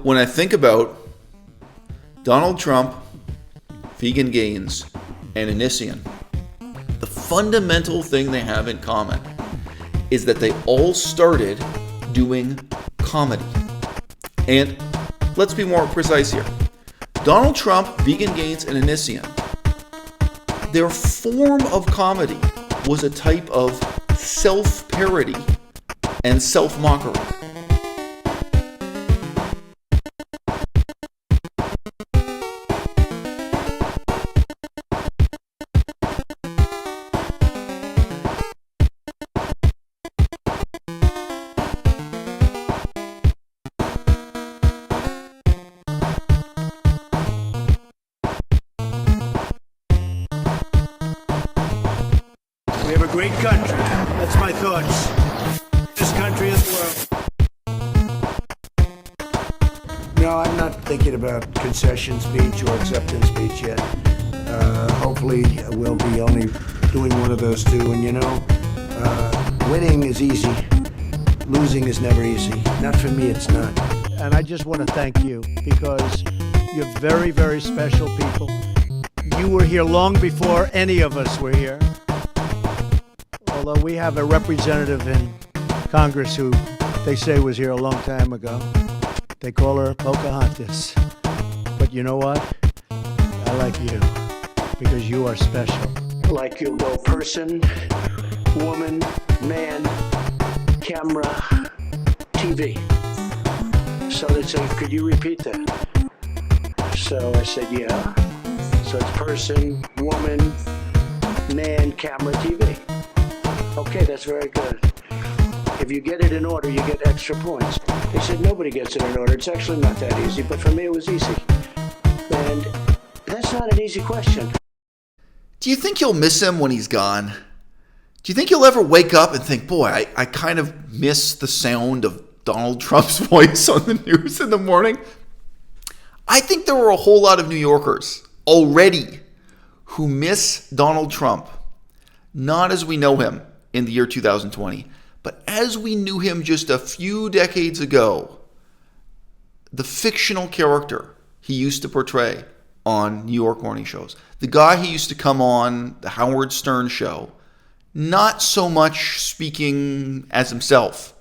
When I think about Donald Trump, vegan gains, and Onision, the fundamental thing they have in common is that they all started doing comedy. And let's be more precise here. Donald Trump, vegan gains, and Onision, their form of comedy was a type of self-parody and self-mockery. We have a great country. That's my thoughts. This country is the world. No, I'm not thinking about concession speech or acceptance speech yet. Hopefully, we'll be only doing one of those two. And winning is easy. Losing is never easy. Not for me, it's not. And I just want to thank you because you're very, very special people. You were here long before any of us were here. Although we have a representative in Congress who they say was here a long time ago. They call her Pocahontas. But you know what? I like you because you are special. Like you'll go person, woman, man, camera, TV. So they say, could you repeat that? So I said, yeah. So it's person, woman, man, camera, TV. Okay, that's very good. If you get it in order, you get extra points. They said nobody gets it in order. It's actually not that easy, but for me it was easy. And that's not an easy question. Do you think you'll miss him when he's gone? Do you think you'll ever wake up and think, boy, I kind of miss the sound of Donald Trump's voice on the news in the morning? I think there were a whole lot of New Yorkers already who miss Donald Trump, not as we know him in the year 2020, but as we knew him just a few decades ago, the fictional character he used to portray on New York morning shows, the guy he used to come on the Howard Stern show, not so much speaking as himself,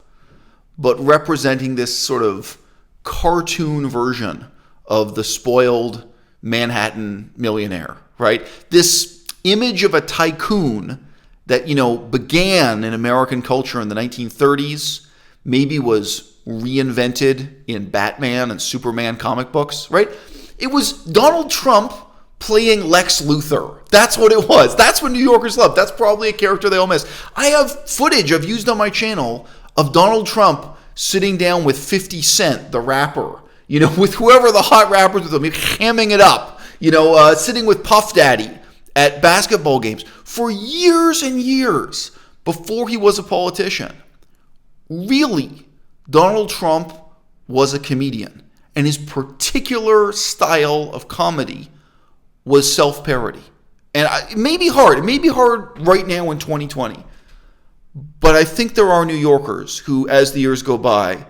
but representing this sort of cartoon version of the spoiled Manhattan millionaire, right? This image of a tycoon that, began in American culture in the 1930s, maybe was reinvented in Batman and Superman comic books, right? It was Donald Trump playing Lex Luthor. That's what it was. That's what New Yorkers love. That's probably a character they all miss. I have footage I've used on my channel of Donald Trump sitting down with 50 Cent, the rapper, with whoever the hot rappers with him, hamming it up, sitting with Puff Daddy at basketball games for years and years before he was a politician. Really, Donald Trump was a comedian, and his particular style of comedy was self-parody. And it may be hard. It may be hard right now in 2020. But I think there are New Yorkers who, as the years go by,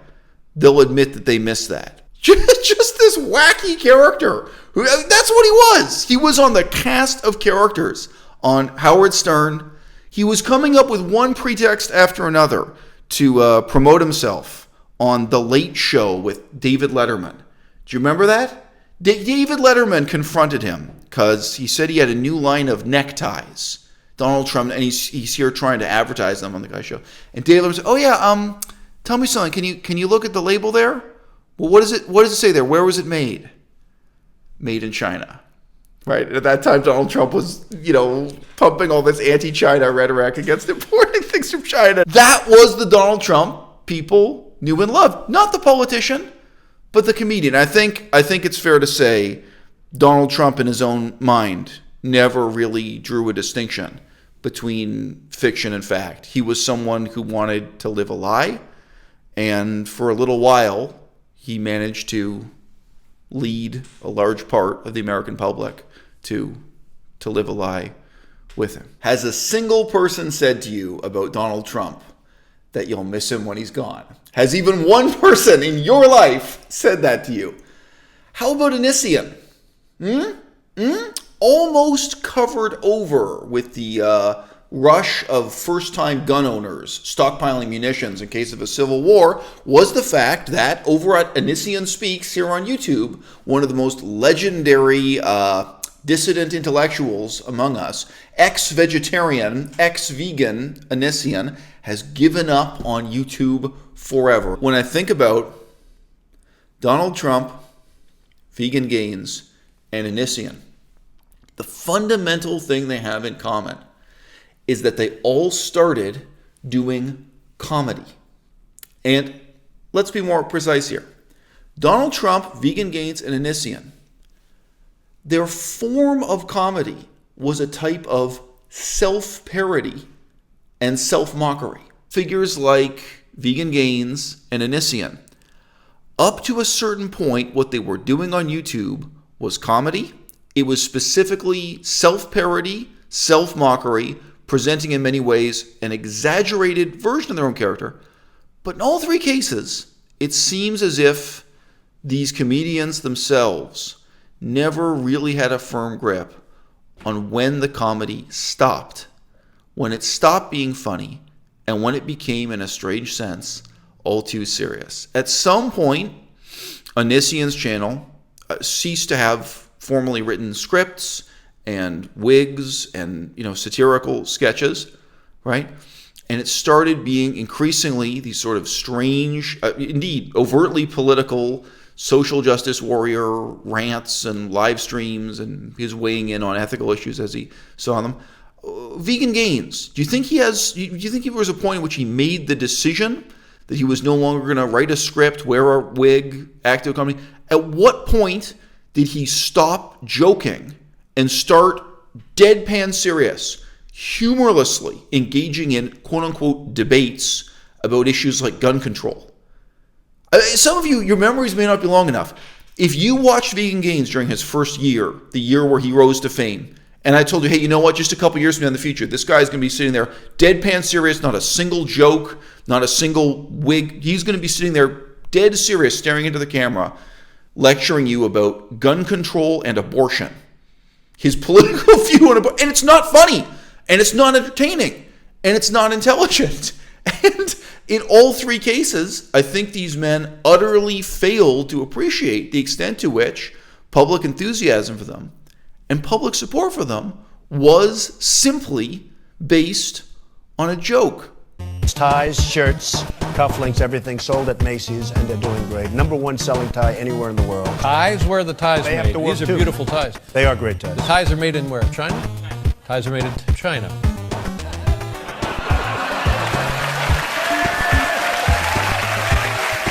they'll admit that they miss that. Just this wacky character. That's what he was. He was on the cast of characters on Howard Stern. He was coming up with one pretext after another to promote himself on The Late Show with David Letterman. Do you remember that? David Letterman confronted him because he said he had a new line of neckties. Donald Trump, and he's here trying to advertise them on the guy's show. And David Letterman said, "Oh yeah, tell me something. Can you look at the label there? Well, what does it say there? Where was it made? Made in China." Right? At that time, Donald Trump was, pumping all this anti-China rhetoric against importing things from China. That was the Donald Trump people knew and loved. Not the politician, but the comedian. I think it's fair to say Donald Trump in his own mind never really drew a distinction between fiction and fact. He was someone who wanted to live a lie, and for a little while, he managed to lead a large part of the American public to live a lie with him. Has a single person said to you about Donald Trump that you'll miss him when he's gone? Has even one person in your life said that to you? How about Onision? Almost covered over with the rush of first-time gun owners stockpiling munitions in case of a civil war was the fact that over at Onision Speaks here on YouTube, one of the most legendary dissident intellectuals among us, ex-vegetarian, ex-vegan Onision, has given up on YouTube forever. When I think about Donald Trump, Vegan Gains, and Onision, the fundamental thing they have in common is that they all started doing comedy. And let's be more precise here. Donald Trump, Vegan Gains, and Onision, their form of comedy was a type of self-parody and self-mockery. Figures like Vegan Gains and Onision, up to a certain point, what they were doing on YouTube was comedy. It was specifically self-parody, self-mockery, presenting in many ways an exaggerated version of their own character. But in all three cases, it seems as if these comedians themselves never really had a firm grip on when the comedy stopped, when it stopped being funny, and when it became, in a strange sense, all too serious. At some point, Onision's channel ceased to have formally written scripts and wigs and satirical sketches, right? And it started being increasingly these sort of strange, indeed overtly political, social justice warrior rants and live streams, and his weighing in on ethical issues as he saw them. Vegan Gains. Do you think there was a point in which he made the decision that he was no longer going to write a script, wear a wig, act out comedy? At what point did he stop joking and start deadpan serious, humorlessly engaging in quote-unquote debates about issues like gun control? Some of you, your memories may not be long enough. If you watched Vegan Gains during his first year, the year where he rose to fame, and I told you, hey, you know what, just a couple years from now in the future, this guy's going to be sitting there deadpan serious, not a single joke, not a single wig. He's going to be sitting there dead serious, staring into the camera, lecturing you about gun control and abortion. His political view on abortion. And it's not funny, and it's not entertaining, and it's not intelligent. And in all three cases, I think these men utterly failed to appreciate the extent to which public enthusiasm for them and public support for them was simply based on a joke. Ties, shirts, cufflinks, everything sold at Macy's, and they're doing great. #1 selling tie anywhere in the world. Ties? Where are the ties They have made? to work These are too. beautiful ties. They are great ties. The ties are made in where? China? Ties are made in China.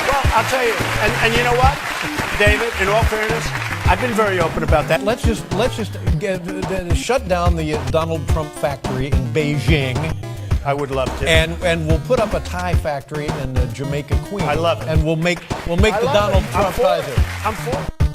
Well, I'll tell you, and you know what, David, in all fairness, I've been very open about that. Let's just shut down the Donald Trump factory in Beijing. I would love to. And we'll put up a tie factory in the Jamaica Queen. I love it. And we'll make the I love Donald it. Trump ties. I'm for it.